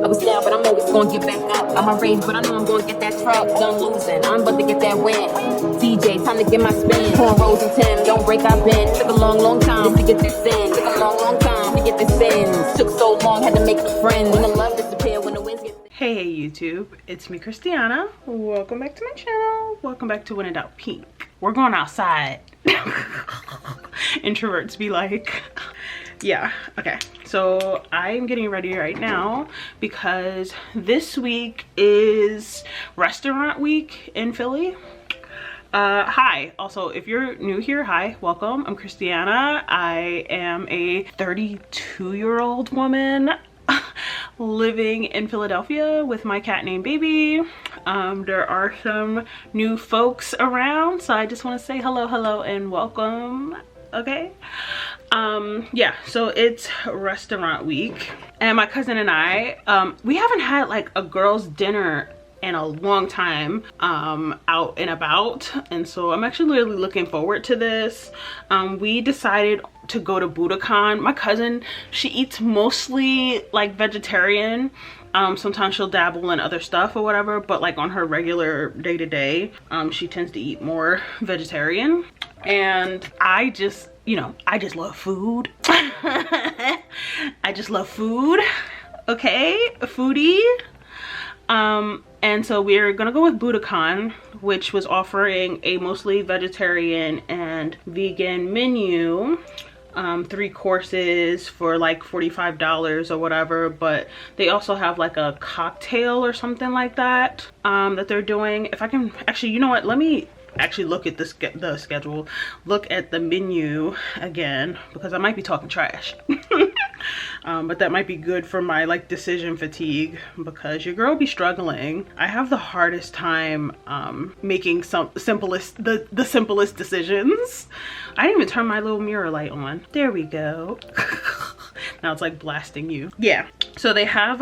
I was down, but I'm always gonna get back up. I'm a rage, but I know I'm gonna get that truck done losing. I'm about to get that win. DJ, time to get my spin. Cornrows and Tim, don't break our bend. Took a long, long time to get this in. Took a long, long time to get this in. Took so long, had to make the friends. When the love disappear, when the winds get... Hey YouTube, it's me Kristianna. Welcome back to my channel. Welcome back to When in Doubt Pink. We're going outside. Introverts be like. Yeah, okay. So I'm getting ready right now because this week is restaurant week in Philly. Hi, also if you're new here, hi, welcome. I'm Kristianna. I am a 32-year-old woman living in Philadelphia with my cat named Baby. There are some new folks around, so I just want to say hello and welcome. Okay, yeah, so it's restaurant week and my cousin and I, we haven't had like a girls' dinner in a long time out and about, and so I'm actually really looking forward to this. We decided to go to Budokan. My cousin, she eats mostly like vegetarian. Sometimes she'll dabble in other stuff or whatever, but like on her regular day-to-day, she tends to eat more vegetarian. And I just, you know, I just love food. I just love food. Okay, a foodie. And so we're gonna go with Budokan, which was offering a mostly vegetarian and vegan menu. 3 courses for like $45 or whatever, but they also have like a cocktail or something like that that they're doing. If I can actually, you know what, let me actually look at the schedule, look at the menu again, because I might be talking trash. But that might be good for my like decision fatigue, because your girl be struggling. I have the hardest time making the simplest decisions. I didn't even turn my little mirror light on. There we go. Now it's like blasting you. Yeah, so they have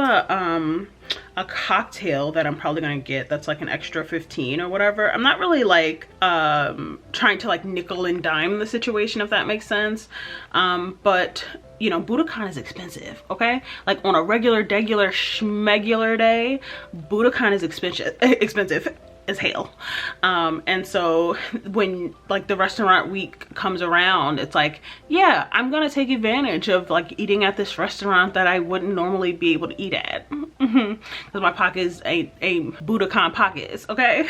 a cocktail that I'm probably gonna get that's like an extra 15 or whatever. I'm not really like trying to like nickel and dime the situation, if that makes sense, but you know, Budokan is expensive, okay? Like on a regular schmegular day, Budokan is expensive as hell. And so when like the restaurant week comes around, it's like, yeah, I'm gonna take advantage of like eating at this restaurant that I wouldn't normally be able to eat at, because my pockets ain't Budokan pockets, okay?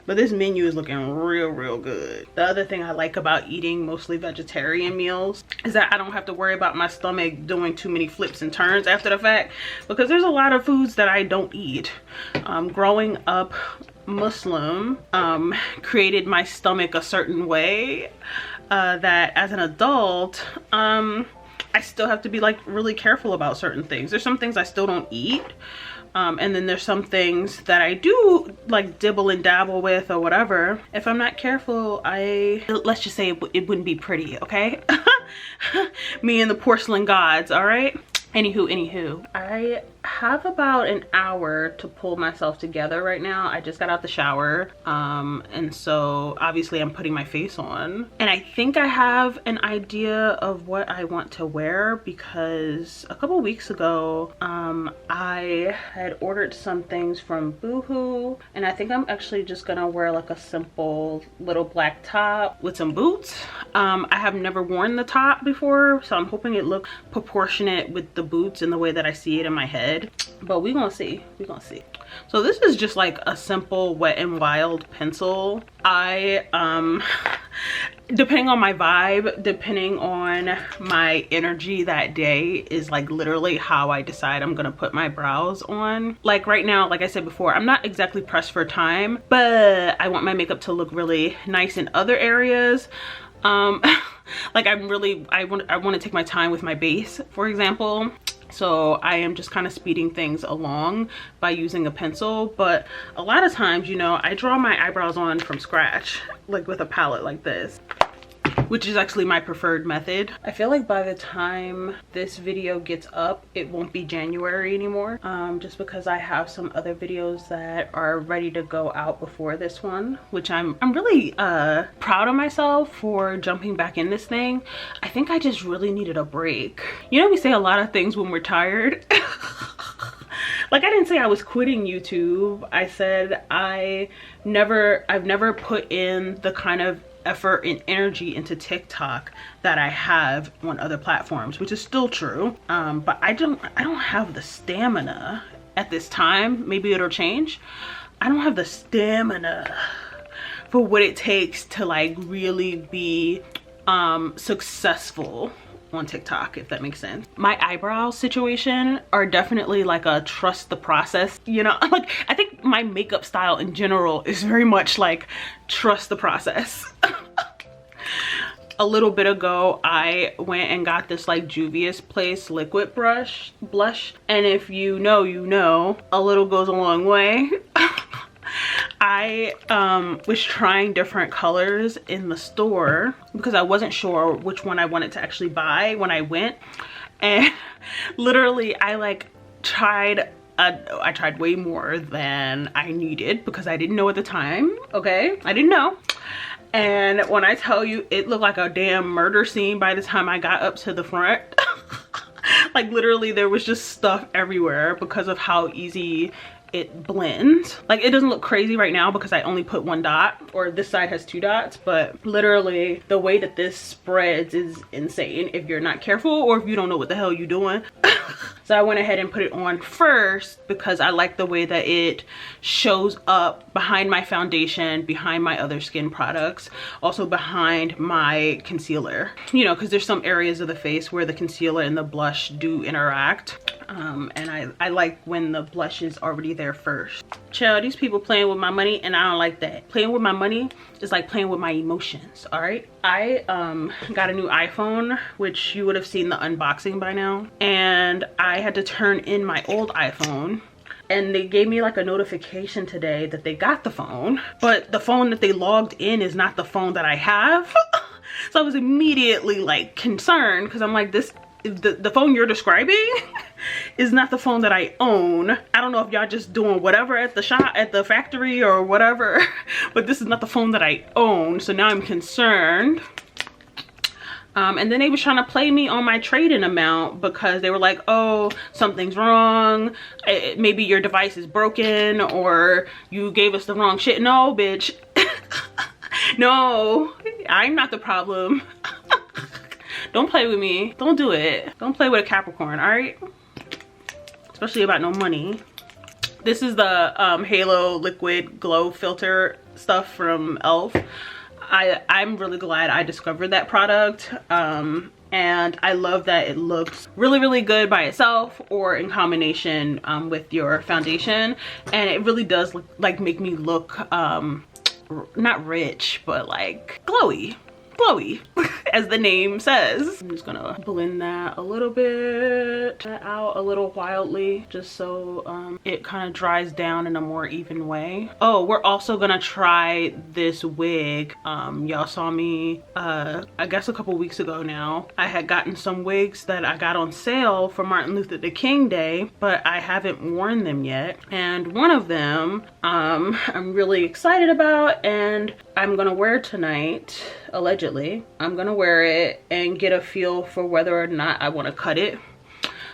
But this menu is looking real good. The other thing I like about eating mostly vegetarian meals is that I don't have to worry about my stomach doing too many flips and turns after the fact, because there's a lot of foods that I don't eat. Growing up Muslim created my stomach a certain way that as an adult, I still have to be like really careful about certain things. There's some things I still don't eat. And then there's some things that I do like dibble and dabble with or whatever. If I'm not careful, let's just say it wouldn't be pretty, okay? Me and the porcelain gods, all right? Anywho, I have about an hour to pull myself together right now. I just got out the shower, and so obviously I'm putting my face on, and I think I have an idea of what I want to wear, because a couple weeks ago I had ordered some things from Boohoo, and I think I'm actually just gonna wear like a simple little black top with some boots. I have never worn the top before, so I'm hoping it looks proportionate with the boots in the way that I see it in my head, but we're gonna see. So this is just like a simple Wet n Wild pencil. I depending on my vibe, depending on my energy that day, is like literally how I decide I'm gonna put my brows on. Like right now, like I said before, I'm not exactly pressed for time, but I want my makeup to look really nice in other areas. Like I want to take my time with my base, for example. So I am just kind of speeding things along by using a pencil. But a lot of times, you know, I draw my eyebrows on from scratch, like with a palette like this. which is actually my preferred method. I feel like by the time this video gets up, it won't be January anymore, just because I have some other videos that are ready to go out before this one, which I'm really proud of myself for jumping back in this thing. I think I just really needed a break. You know, we say a lot of things when we're tired. Like, I didn't say I was quitting YouTube. I said I've never put in the kind of effort and energy into TikTok that I have on other platforms, which is still true. But I don't have the stamina at this time. Maybe it'll change. I don't have the stamina for what it takes to like really be successful on TikTok, if that makes sense. My eyebrow situation are definitely like a trust the process, you know. Like, I think my makeup style in general is very much like trust the process. A little bit ago, I went and got this like Juvia's Place liquid blush, and if you know, you know, a little goes a long way. I was trying different colors in the store because I wasn't sure which one I wanted to actually buy when I went, and literally I tried way more than I needed because I didn't know at the time. Okay, I didn't know. And when I tell you, it looked like a damn murder scene by the time I got up to the front. Like, literally there was just stuff everywhere because of how easy it blends. Like, it doesn't look crazy right now because I only put 1 dot, or this side has 2 dots, but literally the way that this spreads is insane if you're not careful or if you don't know what the hell you're doing. So I went ahead and put it on first because I like the way that it shows up behind my foundation, behind my other skin products, also behind my concealer, you know, because there's some areas of the face where the concealer and the blush do interact. And I like when the blush is already there first. Child, these people playing with my money, and I don't like that. Playing with my money is like playing with my emotions, all right? I got a new iPhone, which you would have seen the unboxing by now, and I had to turn in my old iPhone, and they gave me like a notification today that they got the phone, but the phone that they logged in is not the phone that I have. So I was immediately like concerned because I'm like, the phone you're describing is not the phone that I own. I don't know if y'all just doing whatever at the shop, at the factory or whatever, but this is not the phone that I own. So now I'm concerned. And then they was trying to play me on my trade-in amount because they were like, oh, something's wrong. Maybe your device is broken or you gave us the wrong shit. No, bitch. No, I'm not the problem. Don't play with me. Don't do it. Don't play with a Capricorn, all right? Especially about no money. This is the Halo Liquid Glow Filter stuff from e.l.f. I'm really glad I discovered that product. And I love that it looks really, really good by itself or in combination with your foundation. And it really does look, like, make me look not rich, but like glowy. As the name says. I'm just gonna blend that a little bit out a little wildly, just so it kind of dries down in a more even way. Oh, we're also gonna try this wig. Y'all saw me I guess a couple weeks ago now. I had gotten some wigs that I got on sale for Martin Luther King Day, but I haven't worn them yet, and one of them I'm really excited about, and I'm gonna wear tonight. Allegedly, I'm gonna wear it and get a feel for whether or not I want to cut it,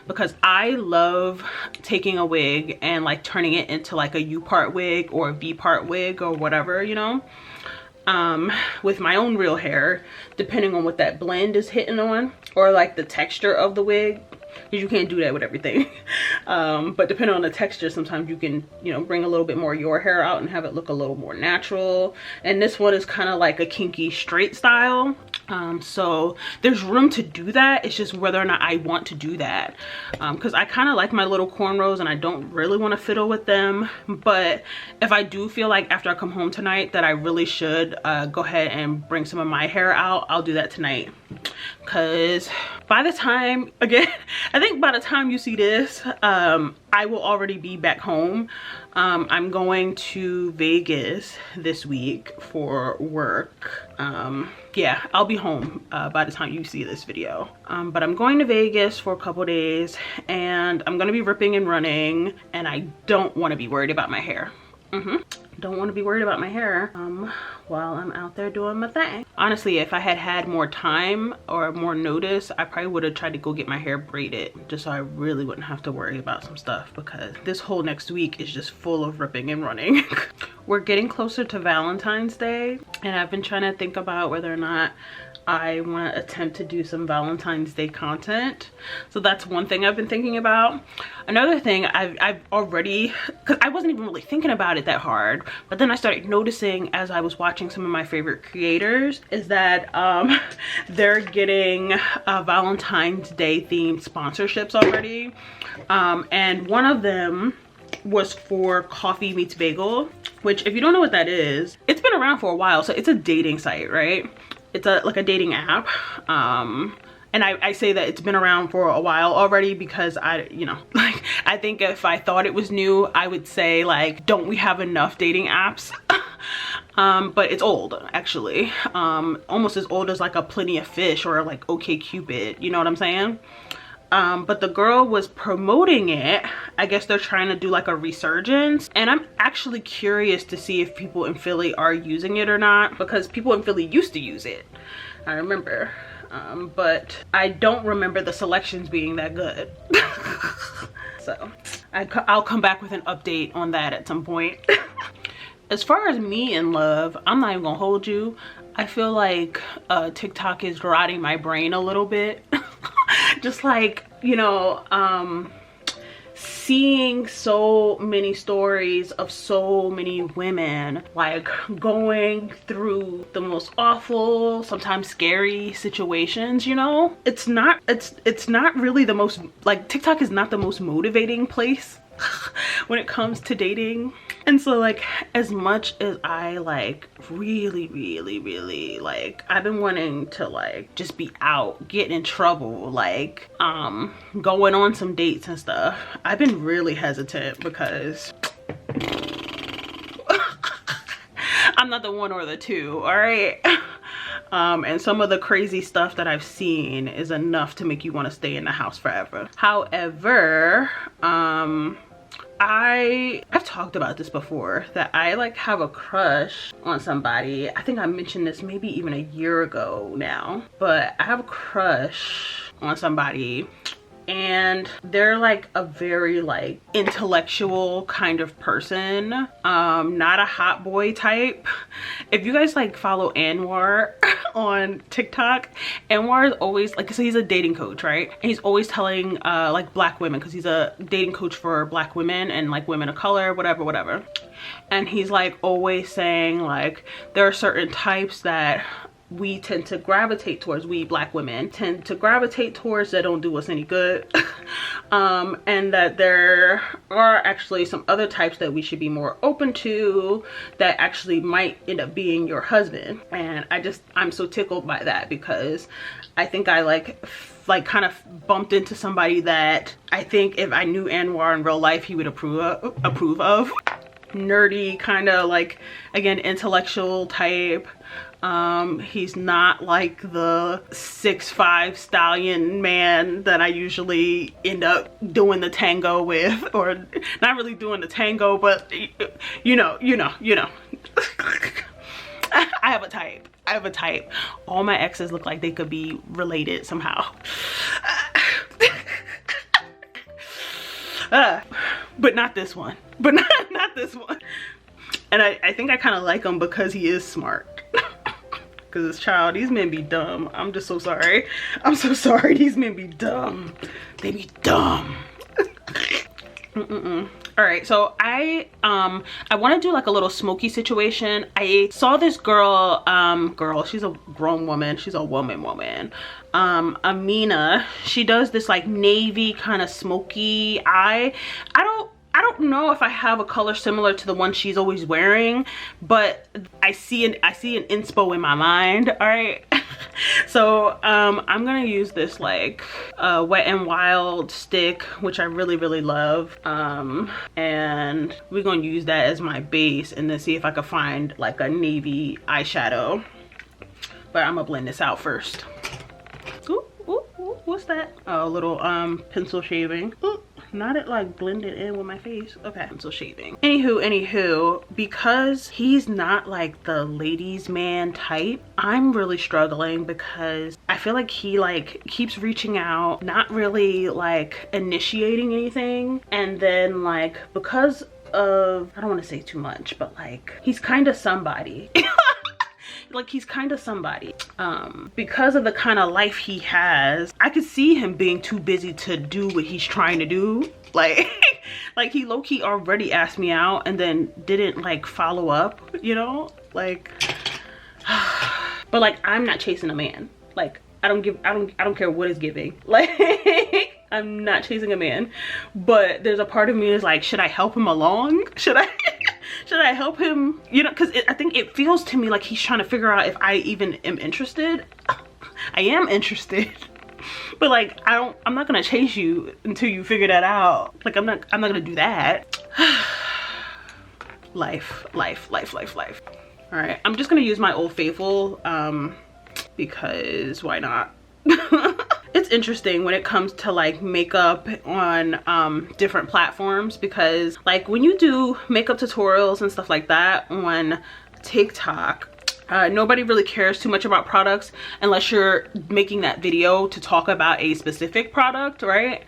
because I love taking a wig and like turning it into like a U-part wig or a V-part wig or whatever, you know, with my own real hair, depending on what that blend is hitting on, or like the texture of the wig, because you can't do that with everything. But depending on the texture, sometimes you can, you know, bring a little bit more of your hair out and have it look a little more natural. And this one is kind of like a kinky straight style. So there's room to do that. It's just whether or not I want to do that, because I kind of like my little cornrows and I don't really want to fiddle with them. But if I do feel like after I come home tonight that I really should go ahead and bring some of my hair out, I'll do that tonight. Because by the time, again, I think by the time you see this, I will already be back home. I'm going to Vegas this week for work. Yeah, I'll be home by the time you see this video. But I'm going to Vegas for a couple days, and I'm gonna be ripping and running, and I don't want to be worried about my hair. Don't want to be worried about my hair while I'm out there doing my thing. Honestly, if I had had more time or more notice, I probably would have tried to go get my hair braided just so I really wouldn't have to worry about some stuff, because this whole next week is just full of ripping and running. We're getting closer to Valentine's Day, and I've been trying to think about whether or not I want to attempt to do some Valentine's Day content. So that's one thing I've been thinking about. Another thing I've already, because I wasn't even really thinking about it that hard, but then I started noticing as I was watching some of my favorite creators is that they're getting Valentine's Day themed sponsorships already. And one of them was for Coffee Meets Bagel, which, if you don't know what that is, it's been around for a while. So it's a dating site, right? It's like a dating app. And I say that it's been around for a while already because I think if I thought it was new, I would say, like, don't we have enough dating apps? But it's old, actually. Almost as old as like a Plenty of Fish or like OkCupid, you know what I'm saying? But the girl was promoting it. I guess they're trying to do like a resurgence, and I'm actually curious to see if people in Philly are using it or not, because people in Philly used to use it, I remember, but I don't remember the selections being that good. So I'll come back with an update on that at some point. As far as me in love, I'm not even gonna hold you. I feel like TikTok is rotting my brain a little bit. Just like, you know, seeing so many stories of so many women like going through the most awful, sometimes scary situations, you know? It's not really the most, like, TikTok is not the most motivating place when it comes to dating. And so, like, as much as I like really like, I've been wanting to like just be out, get in trouble, like going on some dates and stuff, I've been really hesitant because I'm not the one or the two, all right? And some of the crazy stuff that I've seen is enough to make you want to stay in the house forever. However, I've talked about this before, that I like have a crush on somebody. I think I mentioned this maybe even a year ago now, but I have a crush on somebody, and they're like a very like intellectual kind of person, not a hot boy type. If you guys like follow Anwar on TikTok, Anwar is always like, so he's a dating coach, right? And he's always telling like black women, because he's a dating coach for black women and like women of color, whatever. And he's like always saying like there are certain types that we tend to gravitate towards, we black women tend to gravitate towards, that don't do us any good. And that there are actually some other types that we should be more open to that actually might end up being your husband. And I'm so tickled by that, because I think I like kind of bumped into somebody that I think if I knew Anwar in real life, he would approve of. Nerdy, kind of like, again, intellectual type. He's not like the 6'5" stallion man that I usually end up doing the tango with, or not really doing the tango, but you know. I have a type. All my exes look like they could be related somehow. But not this one. But not this one. And I think I kind of like him because he is smart. Because this child, these men be dumb. I'm just so sorry. I'm so sorry. These men be dumb. They be dumb. All right, so I want to do like a little smoky situation. I saw this girl, she's a grown woman, she's a woman, Amina. She does this like navy kind of smoky eye. I don't know if I have a color similar to the one she's always wearing, but I see an inspo in my mind. All right. So I'm gonna use this like Wet n Wild stick, which I really love, and we're gonna use that as my base, and then see if I can find like a navy eyeshadow. But I'm gonna blend this out first. Ooh, what's that? Oh, a little pencil shaving. Ooh, not it like blended in with my face. Okay, I'm still shaving. Anywho, because he's not like the ladies man type, I'm really struggling because I feel like he like keeps reaching out, not really like initiating anything, and then like because of, I don't want to say too much, but like he's kind of somebody. Like he's kind of somebody because of the kind of life he has. I could see him being too busy to do what he's trying to do. Like like he low-key already asked me out and then didn't like follow up, you know, like but like I'm not chasing a man. Like I don't care what is giving. Like I'm not chasing a man, but there's a part of me that's like, should I help him along? Should I help him, you know, because I think it feels to me like he's trying to figure out if I even am interested. I am interested, but like I'm not gonna chase you until you figure that out. Like I'm not gonna do that. life. All right, I'm just gonna use my Old Faithful because why not? It's interesting when it comes to like makeup on different platforms, because like when you do makeup tutorials and stuff like that on TikTok, nobody really cares too much about products unless you're making that video to talk about a specific product, right?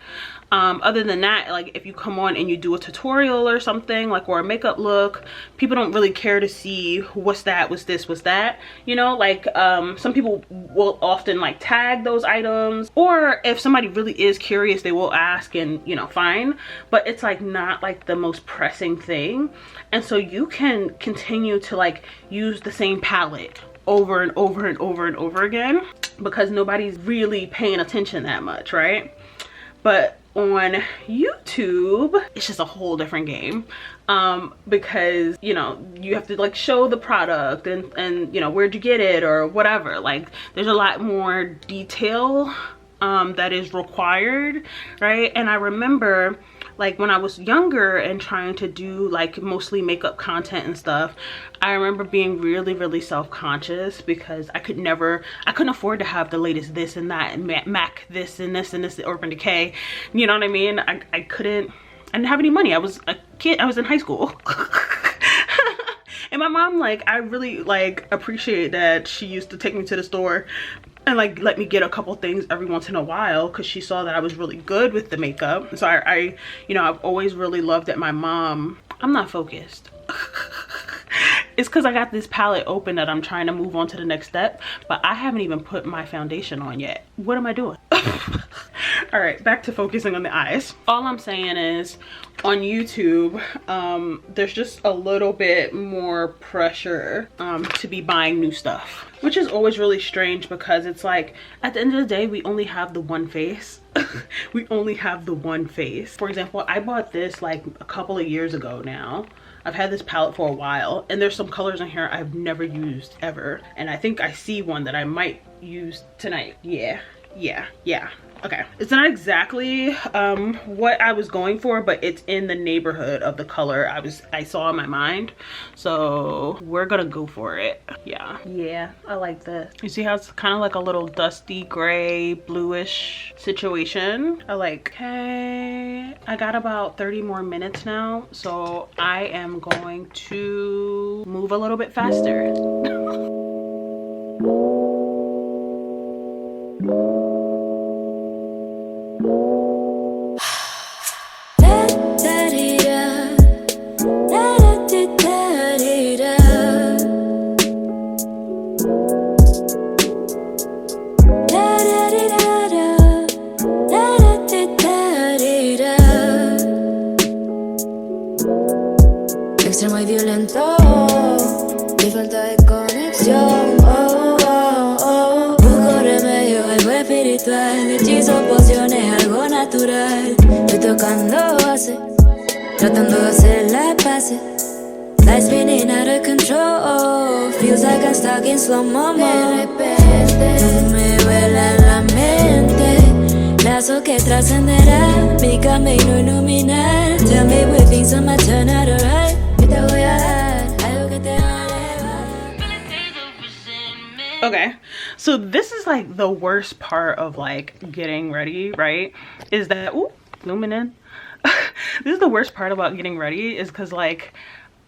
Other than that, like if you come on and you do a tutorial or something, like, or a makeup look, people don't really care to see what's that, what's this, what's that, you know, like some people will often like tag those items, or if somebody really is curious, they will ask, and you know, fine, but it's like not like the most pressing thing. And so you can continue to like use the same palette over and over and over and over again because nobody's really paying attention that much, right? But on YouTube, it's just a whole different game, because you know, you have to like show the product and you know, where'd you get it or whatever. Like there's a lot more detail that is required, right? And I remember like when I was younger and trying to do like mostly makeup content and stuff, I remember being really self-conscious because I couldn't afford to have the latest this and that and Mac this and this Urban Decay, you know what I mean? I didn't have any money. I was a kid, I was in high school. And my mom, like, I really like appreciate that she used to take me to the store and like let me get a couple things every once in a while because she saw that I was really good with the makeup. So I you know, I've always really loved that my mom, I'm not focused. It's because I got this palette open that I'm trying to move on to the next step, but I haven't even put my foundation on yet. What am I doing? All right, back to focusing on the eyes. All I'm saying is on YouTube, there's just a little bit more pressure to be buying new stuff, which is always really strange because it's like at the end of the day, we only have the one face. We only have the one face. For example, I bought this like a couple of years ago now. I've had this palette for a while and there's some colors in here I've never used ever. And I think I see one that I might use tonight. Yeah. Okay, it's not exactly what I was going for, but it's in the neighborhood of the color I saw in my mind. So we're gonna go for it. Yeah, I like this. You see how it's kind of like a little dusty gray bluish situation. I like. Okay, I got about 30 more minutes now, so I am going to move a little bit faster. Extremo y violento, mi falta de conexión. Busco remedio, algo espiritual. Hechizo, pociones, algo natural. Estoy tocando base, tratando de hacer las paces. Life spinning out of control. Feels like I'm stuck in slow mo. De repente, tú me vuelas la mente. Lazo que trascenderá mi camino iluminar. Tell me with things on my turn out alright. Te voy a dar algo que te va a elevar. Okay, so this is like the worst part of like getting ready, right? Is that, ooh, zooming in. this is the worst part about getting ready, is because like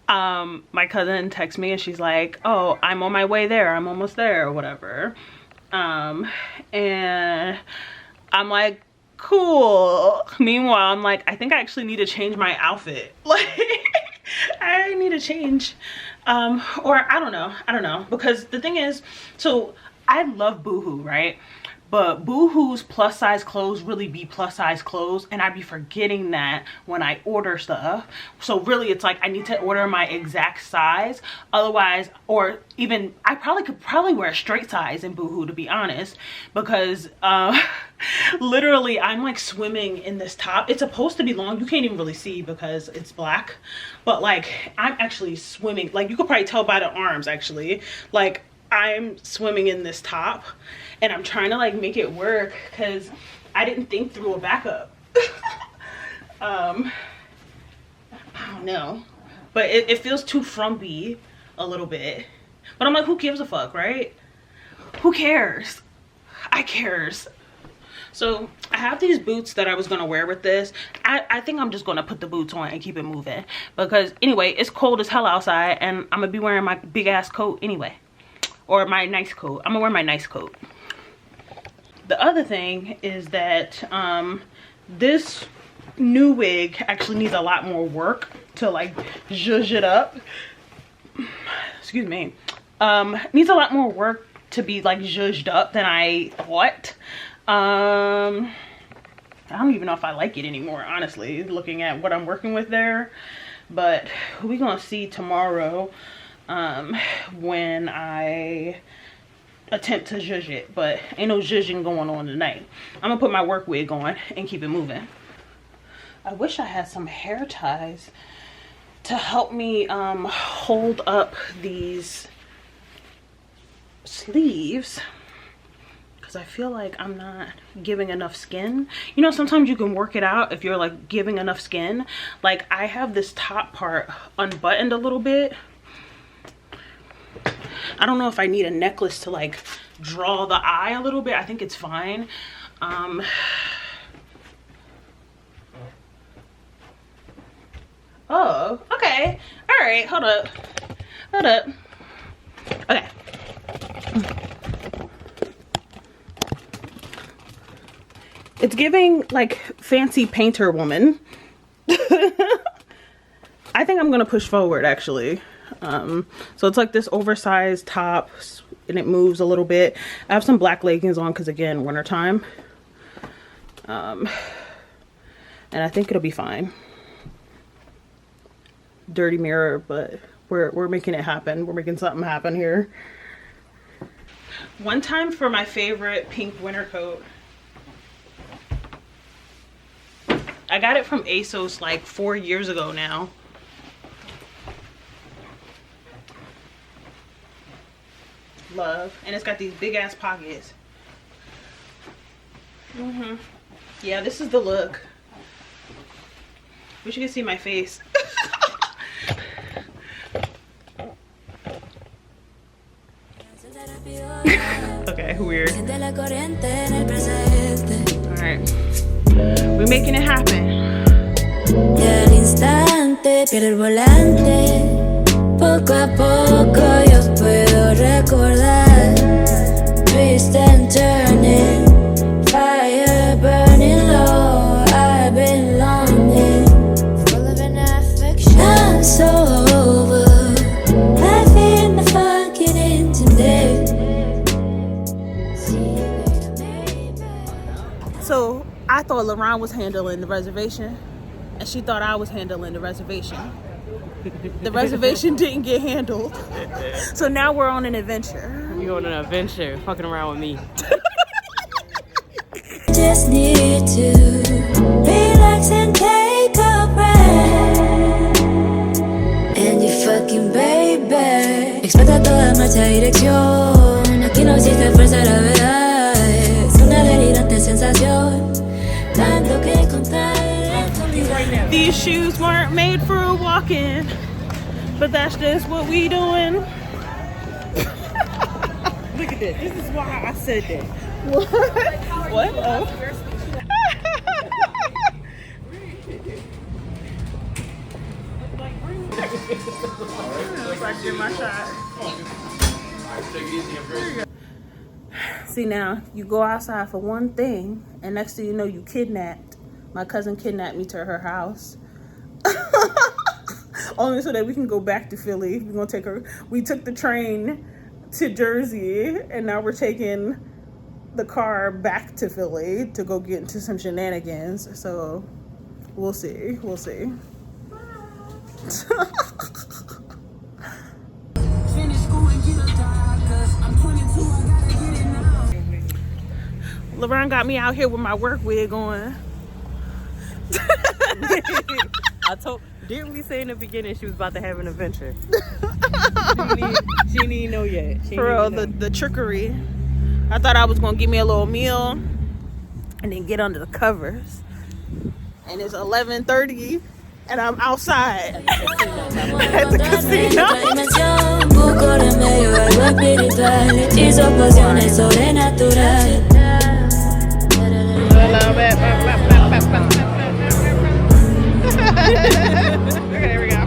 my cousin texts me and she's like, oh, I'm on my way there, I'm almost there or whatever, and I'm like, cool. Meanwhile, I'm like, I think I actually need to change my outfit. Like I need to change, or I don't know, because the thing is, so I love Boohoo, right? But Boohoo's plus size clothes really be plus size clothes, and I be forgetting that when I order stuff. So really it's like I need to order my exact size, otherwise, or even I could wear a straight size in Boohoo, to be honest, because literally I'm like swimming in this top. It's supposed to be long, you can't even really see because it's black, but like I'm actually swimming, like you could probably tell by the arms actually, like I'm swimming in this top, and I'm trying to like make it work because I didn't think through a backup. I don't know, but it feels too frumpy a little bit, but I'm like, who gives a fuck, right? Who cares? I cares. So I have these boots that I was gonna wear with this. I think I'm just gonna put the boots on and keep it moving, because anyway, it's cold as hell outside and I'm gonna be wearing my big ass coat anyway. Or my nice coat. I'm gonna wear my nice coat. The other thing is that this new wig actually needs a lot more work to like zhuzh it up. Excuse me. Needs a lot more work to be like zhuzhed up than I thought. I don't even know if I like it anymore, honestly, looking at what I'm working with there. But we're gonna see tomorrow when I attempt to zhuzh it, but ain't no zhuzhing going on tonight. I'm gonna put my work wig on and keep it moving. I wish I had some hair ties to help me hold up these sleeves, because I feel like I'm not giving enough skin. You know, sometimes you can work it out if you're like giving enough skin. Like I have this top part unbuttoned a little bit. I don't know if I need a necklace to like draw the eye a little bit. I think it's fine. Oh, okay. All right, hold up. Okay. It's giving like fancy painter woman. I think I'm gonna push forward actually. So it's like this oversized top and it moves a little bit. I have some black leggings on because again, wintertime. And I think it'll be fine. Dirty mirror, but we're making it happen. We're making something happen here. One time for my favorite pink winter coat. I got it from ASOS like 4 years ago now. Love. And it's got these big ass pockets. Yeah, this is the look. Wish you could see my face. Okay, weird. Alright. We're making it happen. Al instante pierde el volante. Poco a poco yo puedo recordar. Twist and turning, fire burning low. I've been longing, full of an affection. I'm so over. I feel the fun getting today. So I thought LaRon was handling the reservation, and she thought I was handling the reservation. The reservation didn't get handled. So now we're on an adventure. You're on an adventure, fucking around with me. Just need to relax and take a breath. And you fucking baby. Explota toda marcha dirección. Aquí no existe fuerza de gravedad. Es una delirante sensación. Tanto que contar. These shoes weren't made for walking, but that's just what we doing. Look at this. This is why I said that. What? Oh. Looks like get my shot. See, now you go outside for one thing, and next thing you know, you kidnapped. My cousin kidnapped me to her house. Only so that we can go back to Philly. We're gonna take her. We took the train to Jersey, and now we're taking the car back to Philly to go get into some shenanigans. So we'll see. We'll see. LeBron got me out here with my work wig on. Didn't we say in the beginning she was about to have an adventure? She didn't even know yet. For real, the trickery. I thought I was gonna give me a little meal and then get under the covers. And it's 11:30 and I'm outside at the casino. Okay, there we go.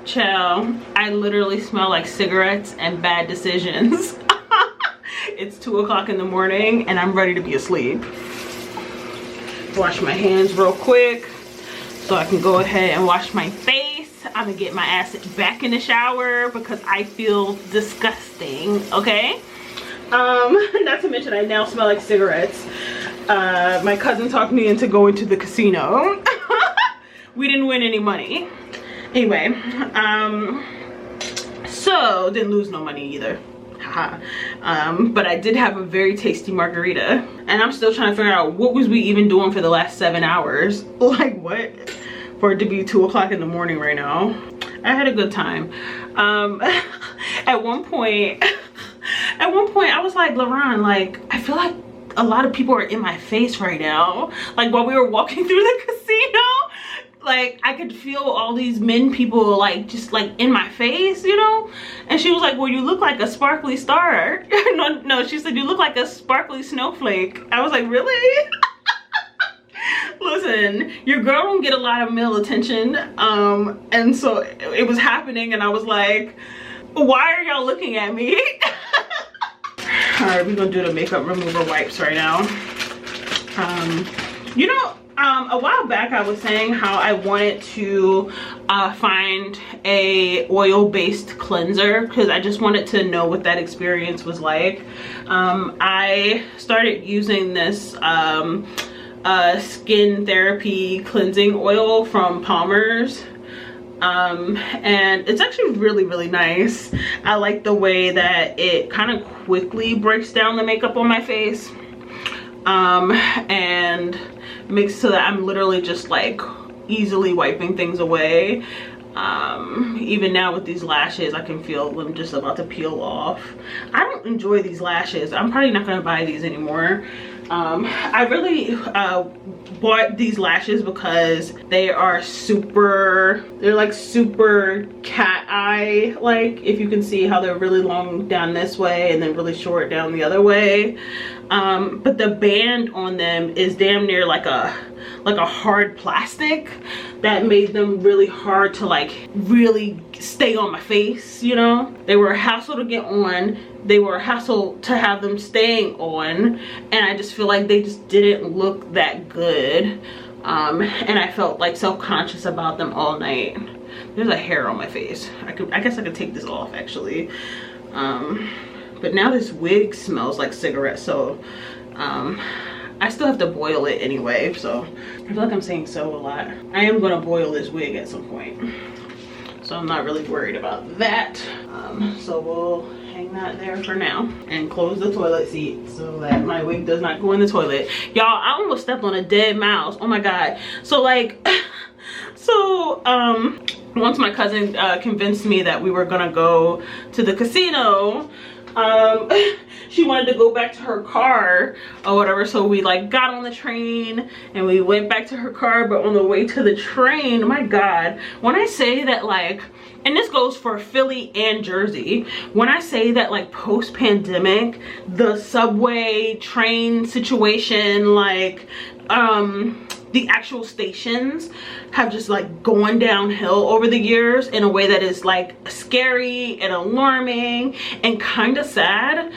Chill, I literally smell like cigarettes and bad decisions. It's 2 o'clock in the morning and I'm ready to be asleep. Wash my hands real quick so I can go ahead and wash my face. I'm gonna get my ass back in the shower because I feel disgusting, okay? Not to mention I now smell like cigarettes. My cousin talked me into going to the casino. We didn't win any money. Anyway, so didn't lose no money either. Haha. But I did have a very tasty margarita, and I'm still trying to figure out what was we even doing for the last 7 hours. Like what? For it to be 2 o'clock in the morning right now. I had a good time. At one point I was like, LaRon, like I feel like a lot of people are in my face right now. Like while we were walking through the casino, like I could feel all these men people like just like in my face, you know? And she was like, well, you look like a sparkly star. No, she said you look like a sparkly snowflake. I was like, really? Listen, your girl don't get a lot of male attention, and so it was happening and I was like, why are y'all looking at me? All right, we're gonna do the makeup remover wipes right now. You know, a while back I was saying how I wanted to find a oil-based cleanser because I just wanted to know what that experience was like. I started using this skin therapy cleansing oil from Palmer's, and it's actually really nice. I like the way that it kind of quickly breaks down the makeup on my face, and makes so that I'm literally just like easily wiping things away. Even now with these lashes, I can feel them just about to peel off. I don't enjoy these lashes. I'm probably not gonna buy these anymore. I really bought these lashes because they are they're like super cat eye, like if you can see how they're really long down this way and then really short down the other way. But the band on them is damn near like a hard plastic that made them really hard to like really stay on my face, you know? They were a hassle to get on, they were a hassle to have them staying on, and I just feel like they just didn't look that good. And I felt like self-conscious about them all night. There's a hair on my face. I guess I could take this off actually. But now this wig smells like cigarettes, so I still have to boil it anyway, so I feel like I'm saying so a lot. I am gonna boil this wig at some point, so I'm not really worried about that. So we'll hang that there for now and close the toilet seat so that my wig does not go in the toilet. Y'all, I almost stepped on a dead mouse. Oh my god. So like once my cousin convinced me that we were gonna go to the casino, she wanted to go back to her car or whatever. So we like got on the train and we went back to her car. But on the way to the train, my God, when I say that, like, and this goes for Philly and Jersey, when I say that, like, post-pandemic, the subway train situation, like, the actual stations have just like gone downhill over the years in a way that is like scary and alarming and kind of sad,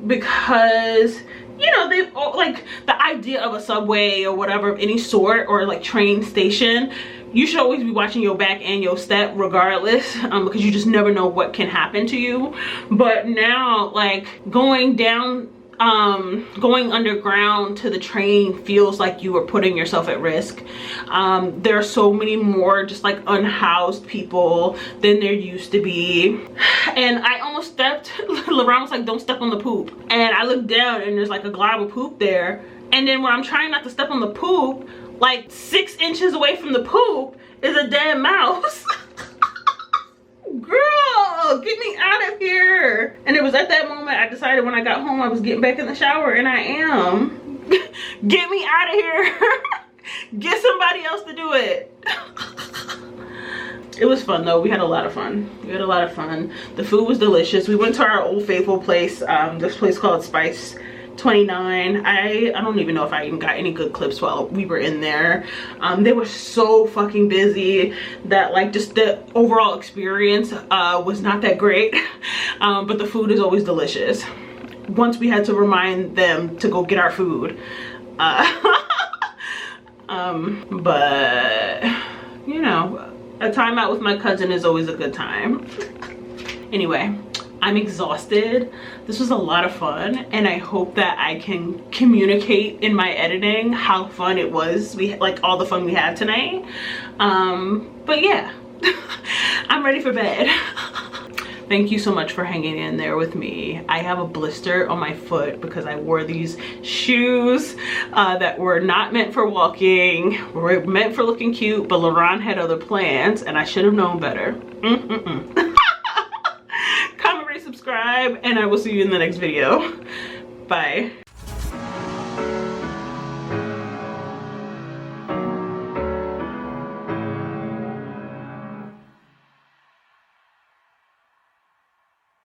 because, you know, they've like the idea of a subway or whatever of any sort, or like train station, you should always be watching your back and your step regardless, because you just never know what can happen to you. But now, like, going underground to the train feels like you are putting yourself at risk. There are so many more just like unhoused people than there used to be. And I almost stepped, LeBron was like, don't step on the poop. And I looked down and there's like a glob of poop there. And then when I'm trying not to step on the poop, like 6 inches away from the poop is a dead mouse. Girl, get me out of here. And it was at that moment I decided when I got home I was getting back in the shower, and I am. Get me out of here. Get somebody else to do it. It was fun though. We had a lot of fun. The food was delicious. We went to our old faithful place, this place called Spice 29. I don't even know if I even got any good clips while we were in there. They were so fucking busy that like just the overall experience was not that great. But the food is always delicious. Once we had to remind them to go get our food. But you know, a time out with my cousin is always a good time. Anyway, I'm exhausted. This was a lot of fun, and I hope that I can communicate in my editing how fun it was. We like all the fun we had tonight. But yeah, I'm ready for bed. Thank you so much for hanging in there with me. I have a blister on my foot because I wore these shoes that were not meant for walking, were meant for looking cute, but LaRon had other plans and I should have known better. Comment, rate, subscribe, and I will see you in the next video. Bye.